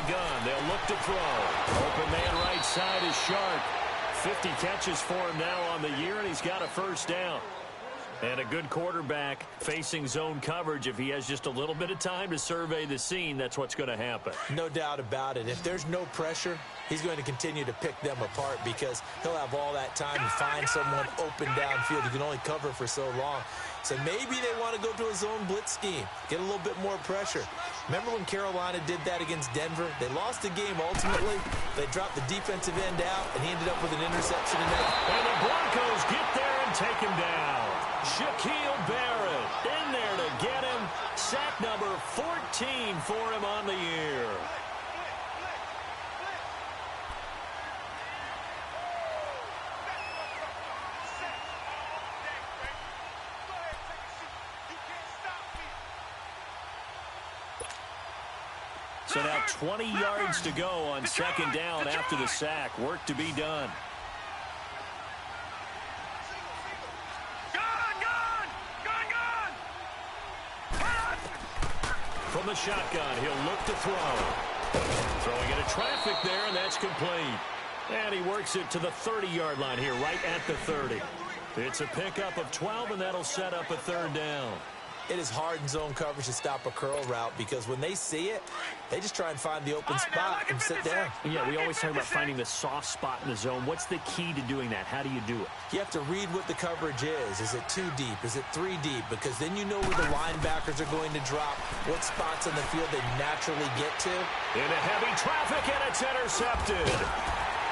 gun. They'll look to throw. Open man right side is Sharp. 50 catches for him now on the year, and he's got a first down. And a good quarterback facing zone coverage. If he has just a little bit of time to survey the scene, that's what's going to happen. No doubt about it. If there's no pressure, he's going to continue to pick them apart because he'll have all that time to find someone open downfield. He can only cover for so long. So maybe they want to go to a zone blitz scheme, get a little bit more pressure. Remember when Carolina did that against Denver? They lost the game ultimately. They dropped the defensive end out, and he ended up with an interception in that. And the Broncos get there and take him down. Shaquille Barrett in there to get him. Sack number 14 for him on the year. So now 20 yards to go on second down after the sack. Work to be done. From the shotgun, he'll look to throw. Throwing into traffic there, and that's complete. And he works it to the 30-yard line here, right at the 30. It's a pickup of 12, and that'll set up a third down. It is hard in zone coverage to stop a curl route because when they see it, they just try and find the open spot and sit down. Yeah, we always talk about finding the soft spot in the zone. What's the key to doing that? How do you do it? You have to read what the coverage is. Is it 2 deep? Is it 3 deep? Because then you know where the linebackers are going to drop, what spots on the field they naturally get to. Into heavy traffic, and it's intercepted.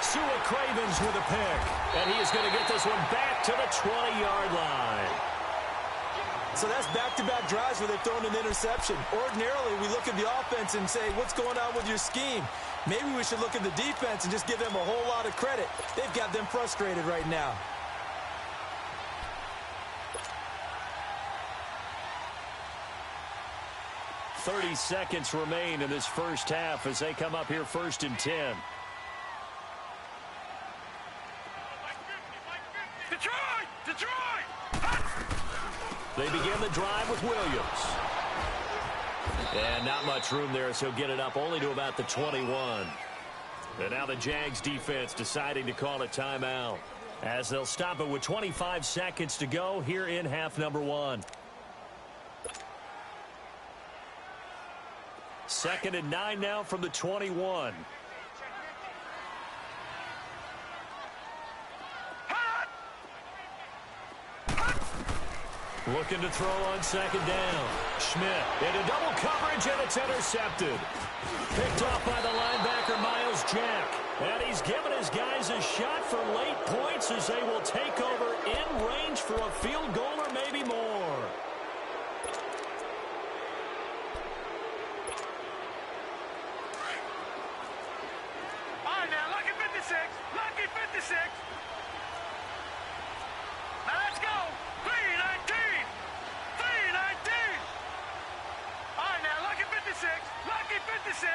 Sua Cravens with a pick, and he is going to get this one back to the 20-yard line. So that's back-to-back drives where they've thrown an interception. Ordinarily, we look at the offense and say, what's going on with your scheme? Maybe we should look at the defense and just give them a whole lot of credit. They've got them frustrated right now. .30 seconds remain in this first half as they come up here first and 10. They begin the drive with Williams. And not much room there, so get it up only to about the 21. And now the Jags defense deciding to call a timeout as they'll stop it with 25 seconds to go here in half number 1. 2nd and 9 now from the 21. Looking to throw on second down. Schmidt into double coverage, and it's intercepted. Picked off by the linebacker, Miles Jack. And he's given his guys a shot for late points as they will take over in range for a field goal or maybe more. All right, now, lucky 56. Lucky 56. Now, let's go. 319. 319. All right, now, lucky 56. Lucky 56.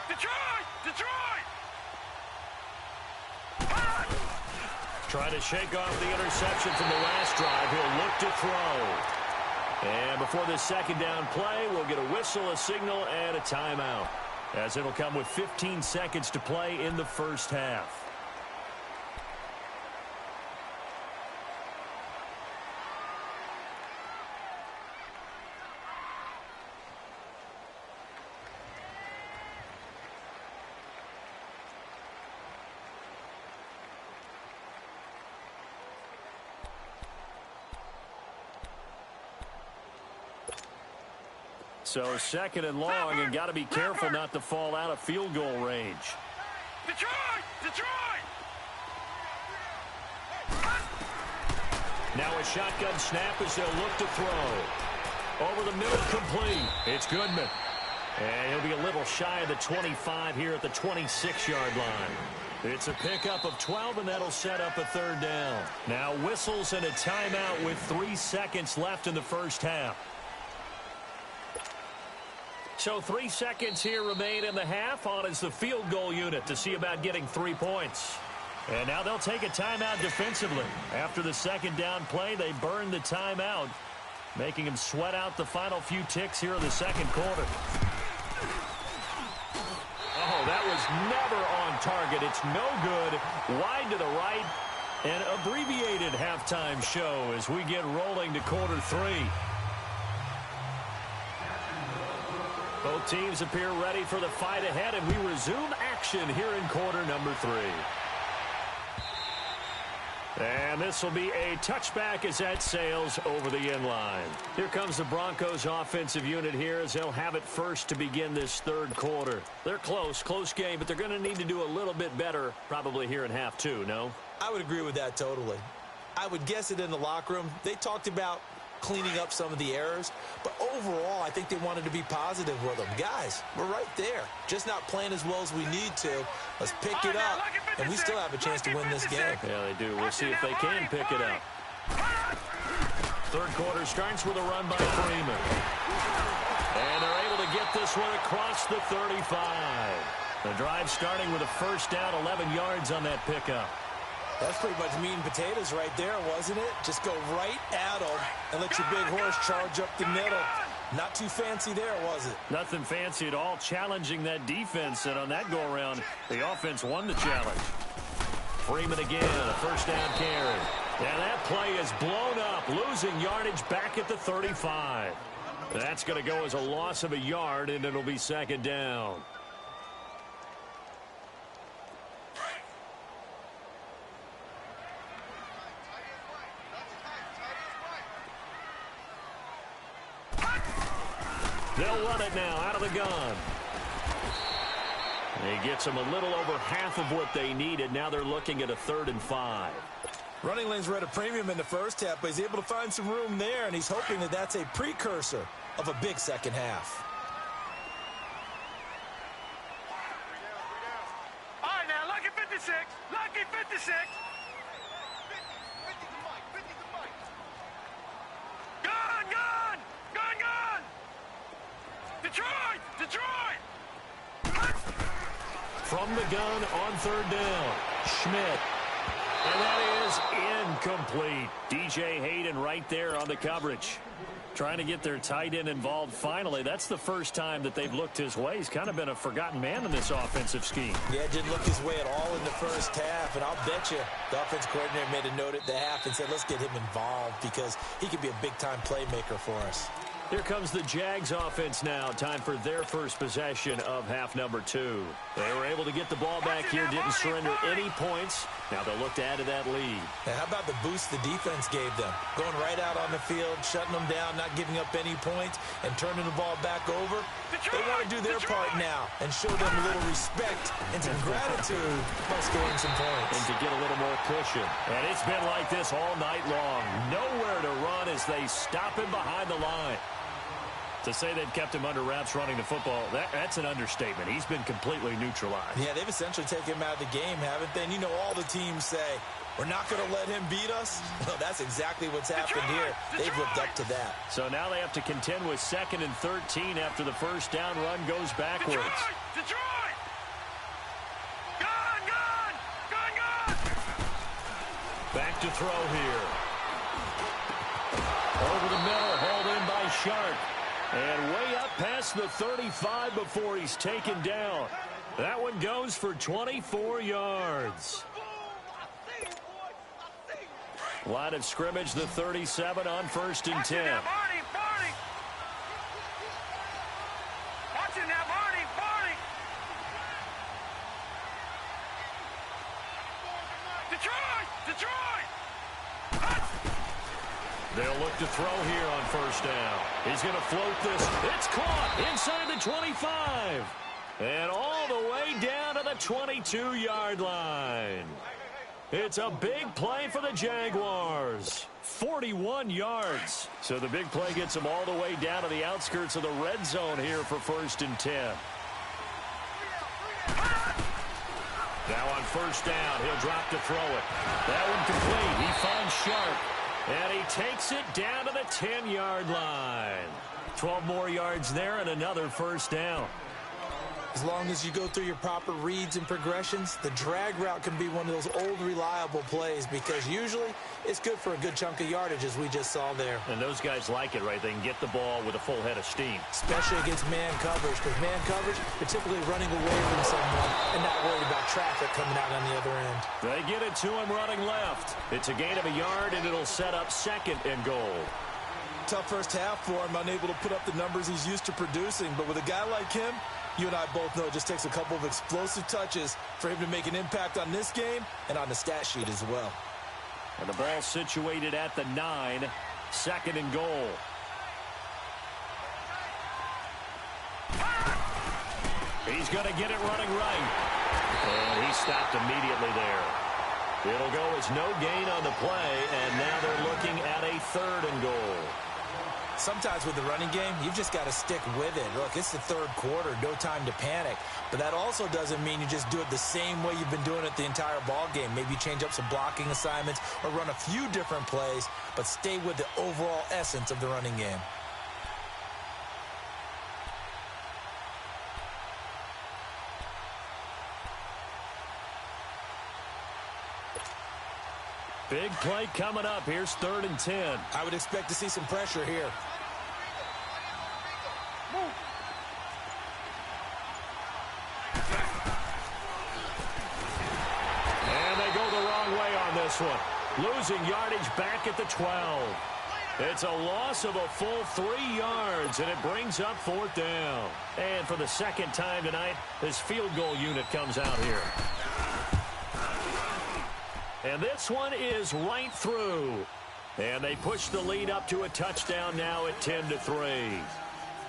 Detroit! Detroit! Trying to shake off the interception from the last drive. He'll look to throw. And before this second down play, we'll get a whistle, a signal, and a timeout, as it'll come with 15 seconds to play in the first half. So 2nd and long, and got to be careful not to fall out of field goal range. Detroit! Detroit! Now a shotgun snap as they'll look to throw. Over the middle, complete. It's Goodman. And he'll be a little shy of the 25 here at the 26-yard line. It's a pickup of 12, and that'll set up a third down. Now whistles and a timeout with 3 seconds left in the first half. So 3 seconds here remain in the half. On is the field goal unit to see about getting 3 points. And now they'll take a timeout defensively. After the second down play, they burn the timeout. making him sweat out the final few ticks here in the second quarter. Oh, that was never on target. It's no good. Wide to the right. An abbreviated halftime show as we get rolling to quarter three. Both teams appear ready for the fight ahead, and we resume action here in quarter number three. And this will be a touchback as that sails over the inline. Here comes the Broncos offensive unit here as they'll have it first to begin this third quarter. They're close game, but they're going to need to do a little bit better probably here in half two, no? I would agree with that totally. I would guess it in the locker room. They talked about cleaning up some of the errors, but overall I think they wanted to be positive with them. Guys, we're right there. Just not playing as well as we need to. Let's pick it up, and we still have a chance to win this game. Yeah, they do. We'll see if they can pick it up. Third quarter starts with a run by Freeman. And they're able to get this one across the 35. The drive starting with a first down, 11 yards on that pickup. That's pretty much meat and potatoes right there, wasn't it? Just go right at them and let your big horse charge up the middle. Not too fancy there, was it? Nothing fancy at all, challenging that defense, and on that go-around, the offense won the challenge. Freeman again, a first down carry. And that play is blown up, losing yardage back at the 35. That's going to go as a loss of a yard, and it'll be second down. They'll run it now out of the gun. He gets them a little over half of what they needed. Now they're looking at a 3rd and 5. Running lanes were at a premium in the first half, but he's able to find some room there, and he's hoping that that's a precursor of a big second half. All right, now, lucky 56. Lucky 56. Gun, gun. Gun, gun. Detroit! Detroit! From the gun on 3rd down, Schmidt. And that is incomplete. DJ Hayden right there on the coverage. Trying to get their tight end involved finally. That's the first time that they've looked his way. He's kind of been a forgotten man in this offensive scheme. Yeah, didn't look his way at all in the first half. And I'll bet you the offense coordinator made a note at the half and said, let's get him involved because he could be a big-time playmaker for us. Here comes the Jags offense now. Time for their first possession of half number 2. They were able to get the ball back here, didn't surrender any points. Now they'll look to add to that lead. And how about the boost the defense gave them? Going right out on the field, shutting them down, not giving up any points, and turning the ball back over. They want to do their part now and show them a little respect and some gratitude by scoring some points. And to get a little more cushion. And it's been like this all night long. Nowhere to run as they stop him behind the line. To say they've kept him under wraps running the football, that's an understatement. He's been completely neutralized. Yeah, they've essentially taken him out of the game, haven't they? And you know all the teams say, we're not going to let him beat us. Well, that's exactly what's happened here. They've lived up to that. So now they have to contend with 2nd and 13 after the first down run goes backwards. Detroit! Gun, gun! Gun, gun! Back to throw here. Over the middle, hauled in by Sharp. And way up past the 35 before he's taken down. That one goes for 24 yards. Line of scrimmage, the 37 on 1st and 10. Barney! Watch it now, Barney! Detroit! They'll look to throw here on 1st down. He's going to float this. It's caught inside the 25. And all the way down to the 22-yard line. It's a big play for the Jaguars. 41 yards. So the big play gets them all the way down to the outskirts of the red zone here for 1st and 10. Now on 1st down, he'll drop to throw it. That one complete. He finds Sharp. And he takes it down to the 10-yard line. 12 more yards there and another 1st down. As long as you go through your proper reads and progressions, the drag route can be one of those old reliable plays because usually it's good for a good chunk of yardage, as we just saw there. And those guys like it, right? They can get the ball with a full head of steam. Especially against man coverage, because man coverage, they're typically running away from someone and not worried about traffic coming out on the other end. They get it to him running left. It's a gain of a yard, and it'll set up 2nd and goal. Tough first half for him, unable to put up the numbers he's used to producing. But with a guy like him, you and I both know it just takes a couple of explosive touches for him to make an impact on this game and on the stat sheet as well. And the ball situated at the 9, 2nd and goal. He's going to get it running right. And he stopped immediately there. It'll go as no gain on the play, and now they're looking at a 3rd and goal. Sometimes with the running game, you've just got to stick with it. Look, it's the 3rd quarter, no time to panic. But that also doesn't mean you just do it the same way you've been doing it the entire ball game. Maybe change up some blocking assignments or run a few different plays, but stay with the overall essence of the running game. Big play coming up. Here's 3rd and 10. I would expect to see some pressure here. And they go the wrong way on this one. Losing yardage back at the 12. It's a loss of a full 3 yards, and it brings up 4th down. And for the 2nd time tonight, this field goal unit comes out here. And this one is right through. And they push the lead up to a touchdown now at 10-3.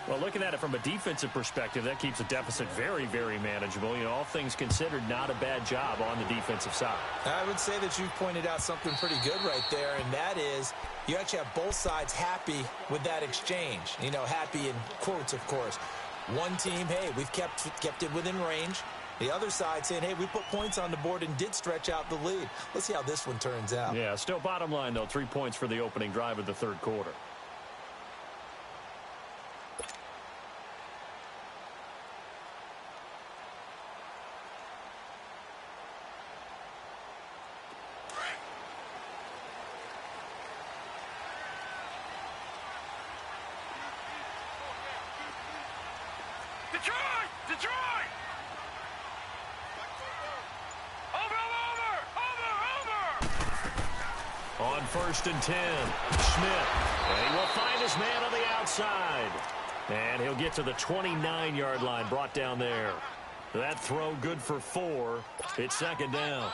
Well, looking at it from a defensive perspective, that keeps the deficit very, very manageable. You know, all things considered, not a bad job on the defensive side. I would say that you've pointed out something pretty good right there, and that is you actually have both sides happy with that exchange. You know, happy in quotes, of course. One team, hey, we've kept it within range. The other side saying, hey, we put points on the board and did stretch out the lead. Let's see how this one turns out. Yeah, still bottom line, though, 3 points for the opening drive of the 3rd quarter. Detroit! Detroit! On 1st and 10, Schmidt. And he will find his man on the outside. And he'll get to the 29-yard line, brought down there. That throw good for 4. It's 2nd down.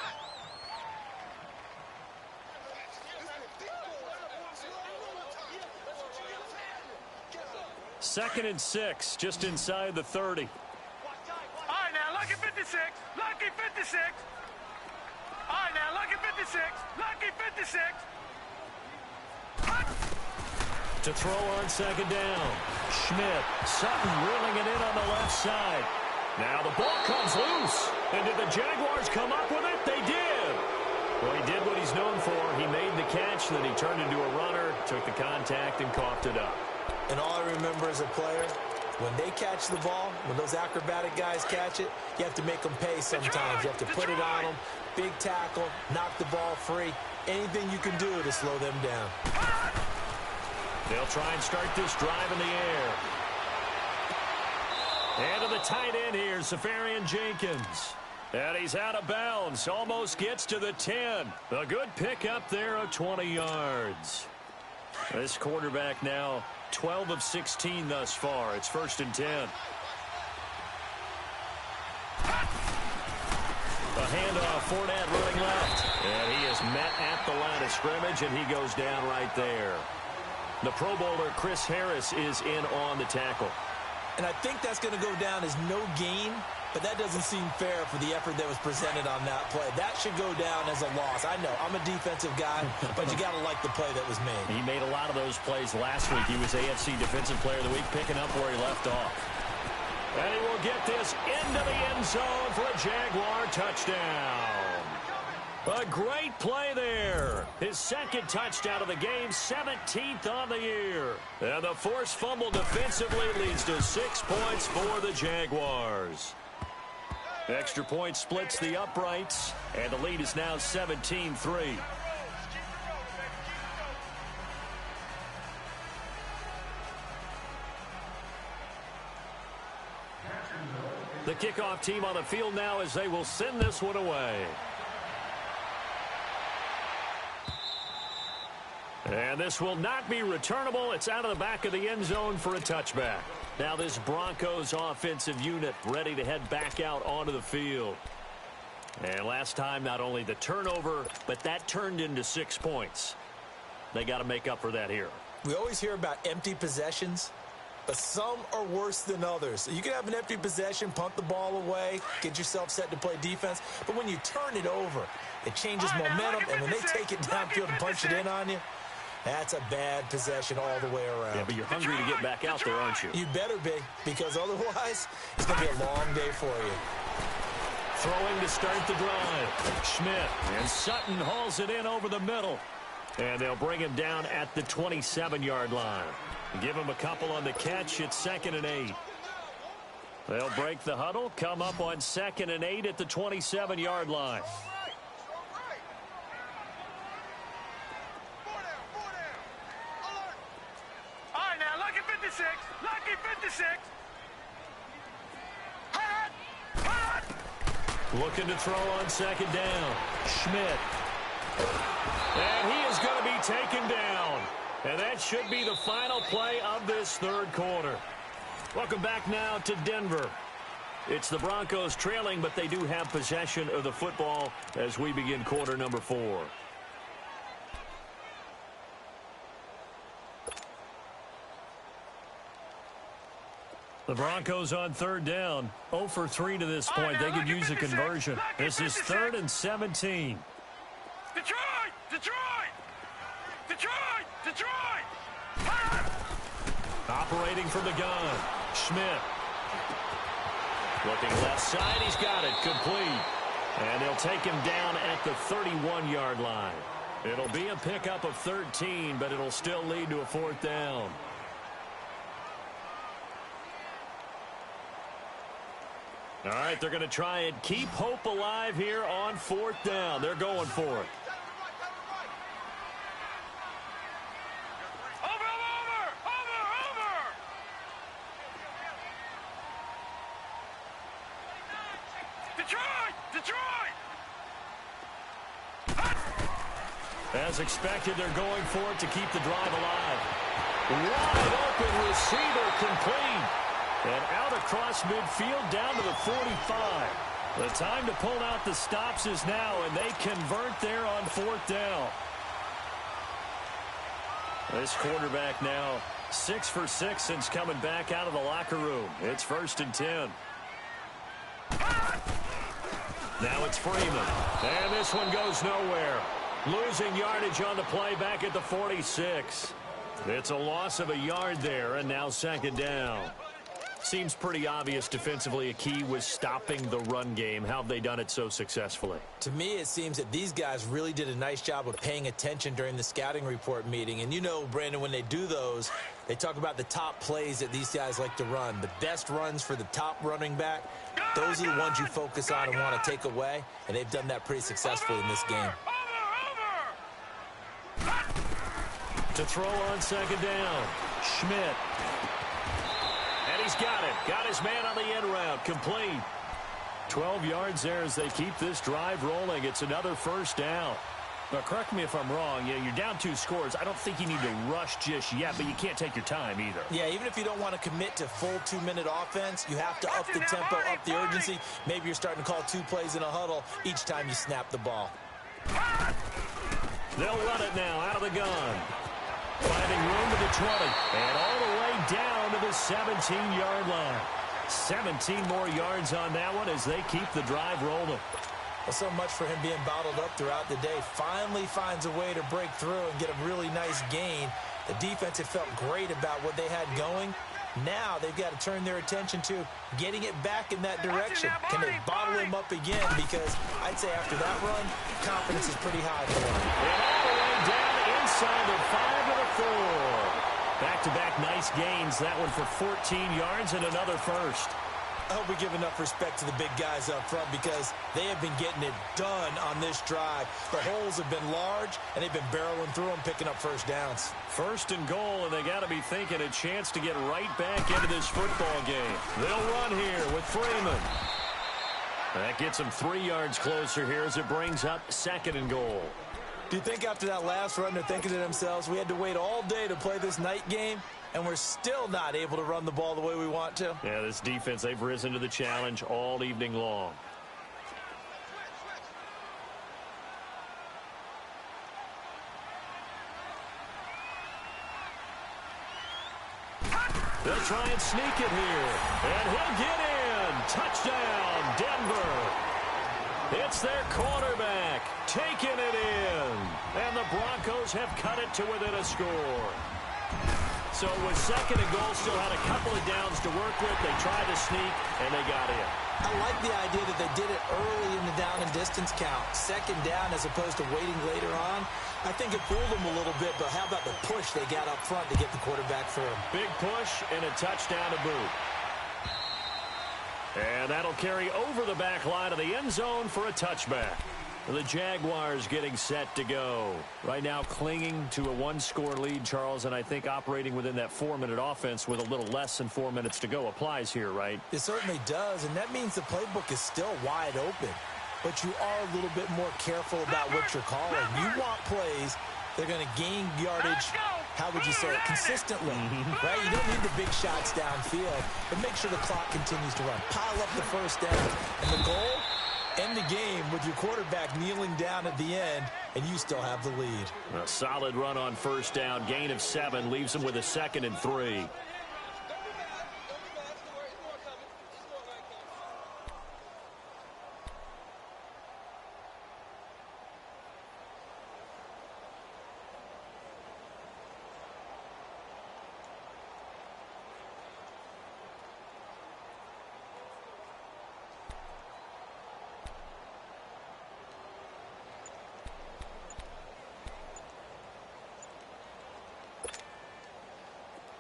Second and 6, just inside the 30. All right, now, lucky 56. Lucky 56. All right, now, lucky 56. Lucky 56. To throw on 2nd down. Schmidt. Sutton reeling it in on the left side. Now the ball comes loose. And did the Jaguars come up with it? They did. Well, he did what he's known for. He made the catch, then he turned into a runner, took the contact, and coughed it up. And all I remember as a player, when they catch the ball, when those acrobatic guys catch it, you have to make them pay sometimes. You have to put it on them, big tackle, knock the ball free. Anything you can do to slow them down. They'll try and start this drive in the air. And to the tight end here, Safarian Jenkins. And he's out of bounds, almost gets to the 10. A good pickup there of 20 yards. This quarterback now 12 of 16 thus far. It's 1st and 10. A handoff, Fournette running left. And he is met at the line of scrimmage, and he goes down right there. The Pro Bowler, Chris Harris, is in on the tackle. And I think that's going to go down as no gain, but that doesn't seem fair for the effort that was presented on that play. That should go down as a loss. I know, I'm a defensive guy, but you got to like the play that was made. He made a lot of those plays last week. He was AFC Defensive Player of the Week, picking up where he left off. And he will get this into the end zone for a Jaguar touchdown. A great play there. His second touchdown of the game, 17th on the year. And the forced fumble defensively leads to 6 points for the Jaguars. Extra point splits the uprights, and the lead is now 17-3. The kickoff team on the field now as they will send this one away. And this will not be returnable. It's out of the back of the end zone for a touchback. Now this Broncos offensive unit ready to head back out onto the field. And last time, not only the turnover, but that turned into 6 points. They got to make up for that here. We always hear about empty possessions, but some are worse than others. You can have an empty possession, punt the ball away, get yourself set to play defense, but when you turn it over, it changes momentum, and when they take it downfield and punch it in on you, that's a bad possession all the way around. Yeah, but you're hungry to get back out there, aren't you? You better be, because otherwise, it's going to be a long day for you. Throwing to start the drive. Schmidt, and Sutton hauls it in over the middle. And they'll bring him down at the 27-yard line. Give him a couple on the catch. It's 2nd and 8. They'll break the huddle, come up on 2nd and 8 at the 27-yard line. Looking to throw on 2nd down. Schmidt. And he is going to be taken down. And that should be the final play of this 3rd quarter. Welcome back now to Denver. It's the Broncos trailing, but they do have possession of the football as we begin quarter number 4. The Broncos on 3rd down. 0 for 3 to this point. They could use a conversion. This is 3rd and 17. Detroit! Detroit! Detroit! Detroit! Operating from the gun. Schmidt. Looking left side. He's got it. Complete. And they'll take him down at the 31-yard line. It'll be a pickup of 13, but it'll still lead to a 4th down. All right, they're going to try and keep hope alive here on 4th down. They're going for it. Over! Detroit! As expected, they're going for it to keep the drive alive. Wide open receiver complete. And out across midfield down to the 45. The time to pull out the stops is now, and they convert there on 4th down. This quarterback now 6 for 6 since coming back out of the locker room. It's 1st and 10. Now it's Freeman. And this one goes nowhere. Losing yardage on the play back at the 46. It's a loss of a yard there, and now 2nd down. Seems pretty obvious defensively a key was stopping the run game. How have they done it so successfully? To me, it seems that these guys really did a nice job of paying attention during the scouting report meeting. And you know, Brandon, when they do those, they talk about the top plays that these guys like to run. The best runs for the top running back, those are the ones you focus on and want to take away. And they've done that pretty successfully in this game. To throw on 2nd down. Schmidt. And he's got it. Got his man on the end route. Complete. 12 yards there as they keep this drive rolling. It's another 1st down. Now, correct me if I'm wrong. Yeah, you're down 2 scores. I don't think you need to rush just yet, but you can't take your time either. Yeah, even if you don't want to commit to full 2-minute offense, you have to up the tempo, up the urgency. Maybe you're starting to call 2 plays in a huddle each time you snap the ball. They'll run it now out of the gun. Finding room to the 20. And all the way down to the 17-yard line. 17 more yards on that one as they keep the drive rolling. Well, so much for him being bottled up throughout the day. Finally finds a way to break through and get a really nice gain. The defense had felt great about what they had going, Now they've got to turn their attention to getting it back in that direction. Can they bottle him up again? Because I'd say after that run, confidence is pretty high for them. And all the way down inside the 5 to the 4. Back-to-back nice gains. That one for 14 yards and another first. I hope we give enough respect to the big guys up front because they have been getting it done on this drive. The holes have been large, and they've been barreling through them, picking up first downs. First and goal, and they got to be thinking a chance to get right back into this football game. They'll run here with Freeman. That gets them 3 yards closer here as it brings up second and goal. Do you think after that last run they're thinking to themselves, we had to wait all day to play this night game, and we're still not able to run the ball the way we want to? Yeah, this defense, they've risen to the challenge all evening long. They'll try and sneak it here. And he'll get in. Touchdown, Denver. It's their quarterback taking it in. And the Broncos have cut it to within a score. So with second and goal, still had a couple of downs to work with. They tried to sneak, and they got in. I like the idea that they did it early in the down and distance count. Second down as opposed to waiting later on. I think it fooled them a little bit, but how about the push they got up front to get the quarterback through? Big push and a touchdown to boot. And that'll carry over the back line of the end zone for a touchback. The Jaguars getting set to go. Right now clinging to a one-score lead, Charles, and I think operating within that 4-minute offense with a little less than 4 minutes to go applies here, right? It certainly does, and that means the playbook is still wide open. But you are a little bit more careful about what you're calling. You want plays that are going to gain yardage, how would you say it, consistently, right? You don't need the big shots downfield, but make sure the clock continues to run. Pile up the first down, and the goal? End the game with your quarterback kneeling down at the end, and you still have the lead. A solid run on first down. Gain of 7 leaves them with a 2nd and 3.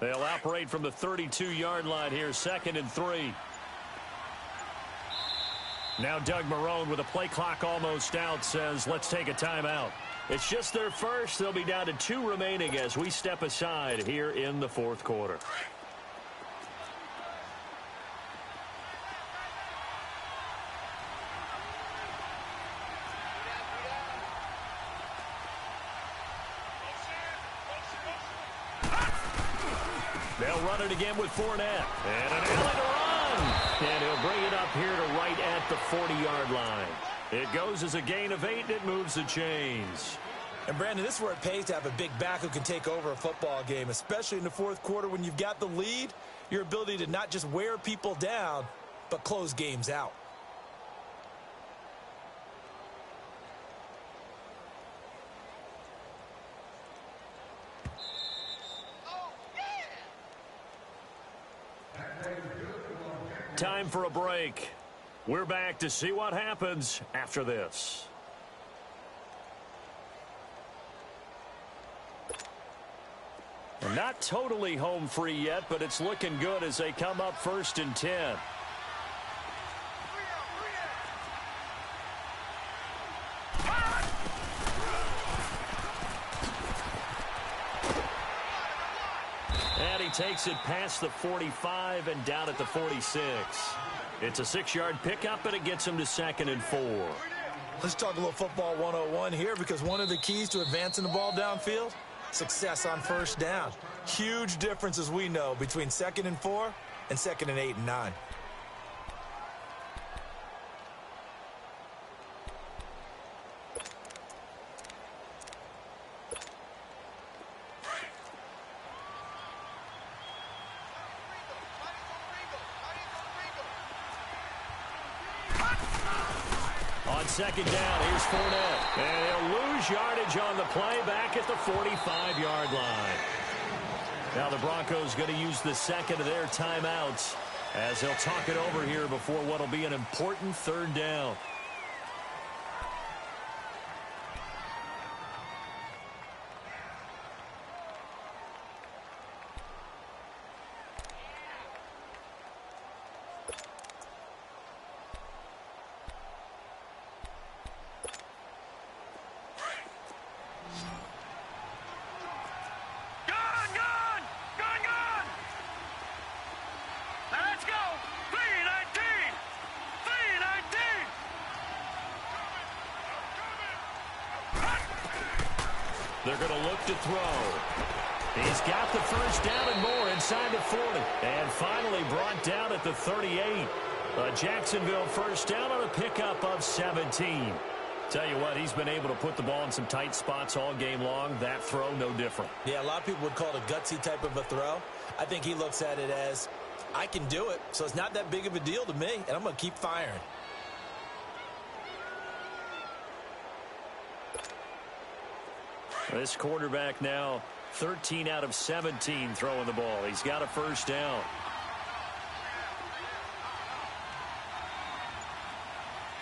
They'll operate from the 32-yard line here, 2nd and 3. Now Doug Marrone with a play clock almost out says, let's take a timeout. It's just their first. They'll be down to 2 remaining as we step aside here in the 4th quarter. They'll run it again with Fournette. And an alley to run. And he'll bring it up here to right at the 40-yard line. It goes as a gain of 8, and it moves the chains. And, Brandon, this is where it pays to have a big back who can take over a football game, especially in the 4th quarter when you've got the lead, your ability to not just wear people down, but close games out. Time for a break. We're back to see what happens after this. Not totally home free yet, but it's looking good as they come up 1st and 10. And he takes it past the 45 and down at the 46. It's a 6-yard pickup, and it gets him to 2nd and 4. Let's talk a little football 101 here, because one of the keys to advancing the ball downfield, success on first down. Huge difference, as we know, between 2nd and 4 and 2nd and 8 and 9. On 2nd down, here's Fournette. And he'll lose yardage on the play back at the 45-yard line. Now the Broncos going to use the second of their timeouts as they'll talk it over here before what will be an important third down. They're going to look to throw. He's got the first down and more inside the 40. And finally brought down at the 38. A Jacksonville first down on a pickup of 17. Tell you what, he's been able to put the ball in some tight spots all game long. That throw, no different. Yeah, a lot of people would call it a gutsy type of a throw. I think he looks at it as, I can do it, so it's not that big of a deal to me, and I'm going to keep firing. This quarterback now 13 out of 17 throwing the ball. He's got a first down.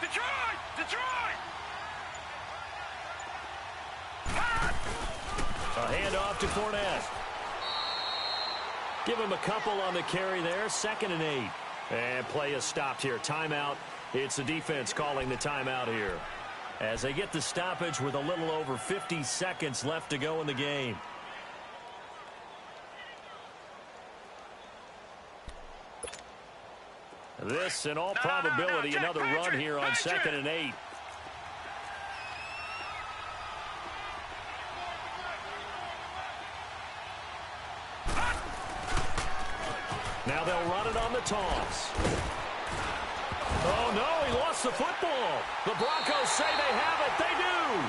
Detroit! Detroit! A handoff to Fournette. Give him a couple on the carry there. 2nd and 8. And play is stopped here. Timeout. It's the defense calling the timeout here, as they get the stoppage with a little over 50 seconds left to go in the game. This, in all probability, another run here on 2nd and 8. Now they'll run it on the toss. Oh, no, he lost the football. The Broncos say they have it. They do.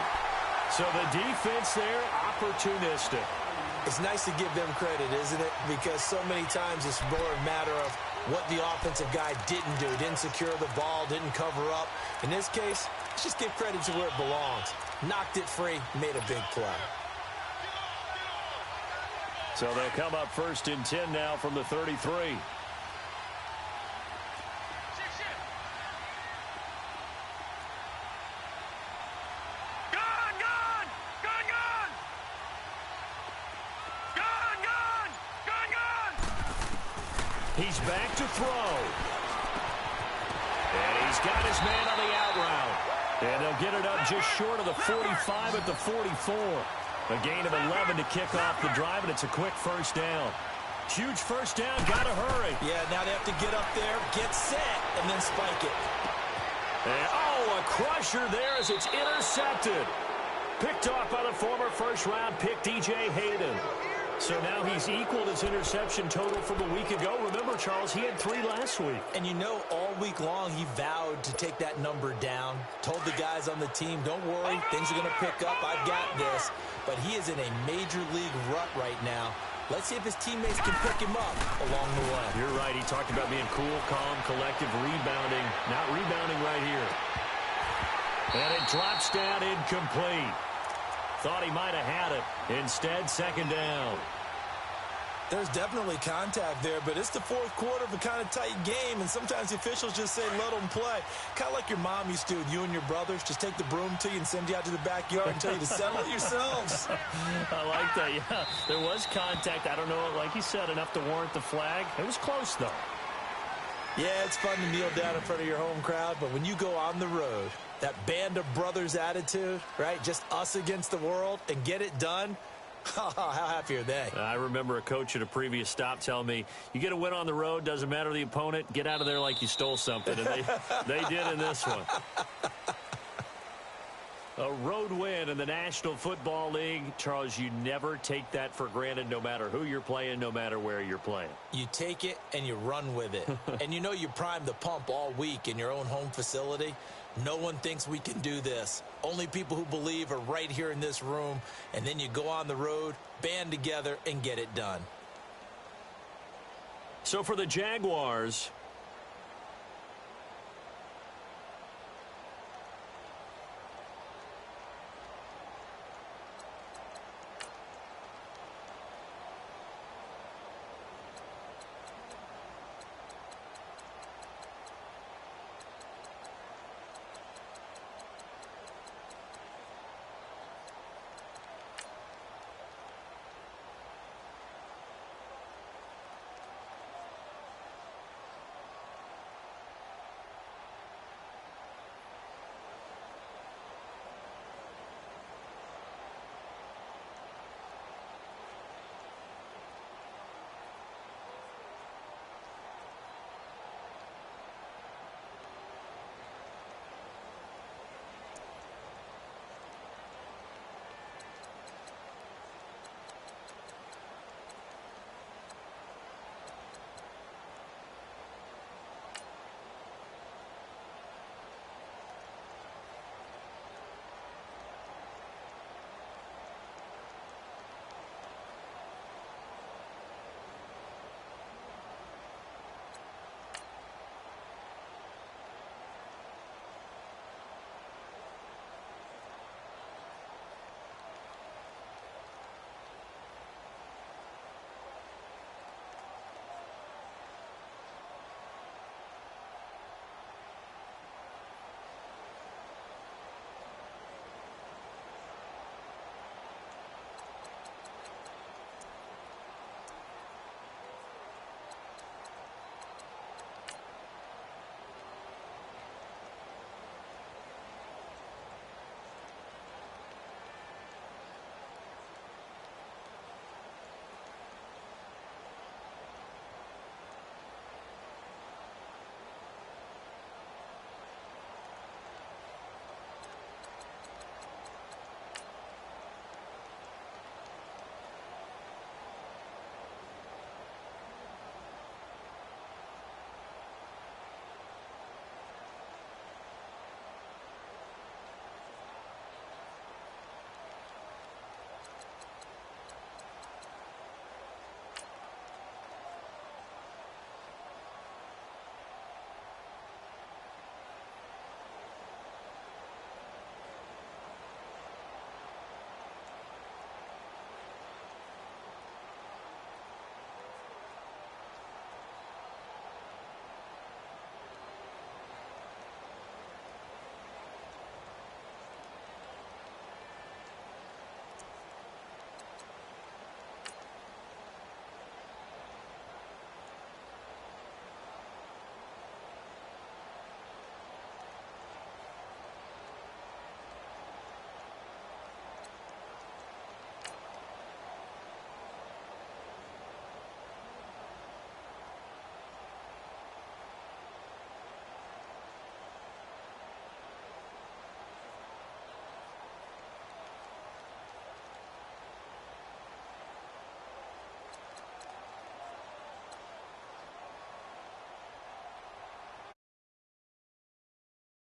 So the defense there, opportunistic. It's nice to give them credit, isn't it? Because so many times it's more a matter of what the offensive guy didn't do. Didn't secure the ball, didn't cover up. In this case, let's just give credit to where it belongs. Knocked it free, made a big play. So they'll come up 1st and 10 now from the 33. He's back to throw. And he's got his man on the out route. And they'll get it up just short of the 45 at the 44. A gain of 11 to kick off the drive, and it's a quick first down. Huge first down, gotta hurry. Yeah, now they have to get up there, get set, and then spike it. And, oh, a crusher there as it's intercepted. Picked off by the former first-round pick, DJ Hayden. So now he's equaled his interception total from a week ago. Remember, Charles, he had 3 last week. And you know, all week long he vowed to take that number down. Told the guys on the team, don't worry, things are going to pick up. I've got this. But he is in a major league rut right now. Let's see if his teammates can pick him up along the way. You're right. He talked about being cool, calm, collective, rebounding. Not rebounding right here. And it drops down incomplete. Thought he might have had it. Instead, 2nd down. There's definitely contact there, but it's the 4th quarter of a kind of tight game, and sometimes the officials just say, let them play. Kind of like your mom used to with you and your brothers. Just take the broom to you and send you out to the backyard and tell you to settle it yourselves. I like that, yeah. There was contact. I don't know, like you said, enough to warrant the flag. It was close, though. Yeah, it's fun to kneel down in front of your home crowd, but when you go on the road, that band of brothers attitude, right? Just us against the world and get it done. How happy are they? I remember a coach at a previous stop telling me, you get a win on the road, doesn't matter the opponent, get out of there like you stole something. And they did in this one. A road win in the National Football League. Charles, you never take that for granted no matter who you're playing, no matter where you're playing. You take it and you run with it. And you know you primed the pump all week in your own home facility. No one thinks we can do this. Only people who believe are right here in this room. And then you go on the road, band together, and get it done. So for the Jaguars,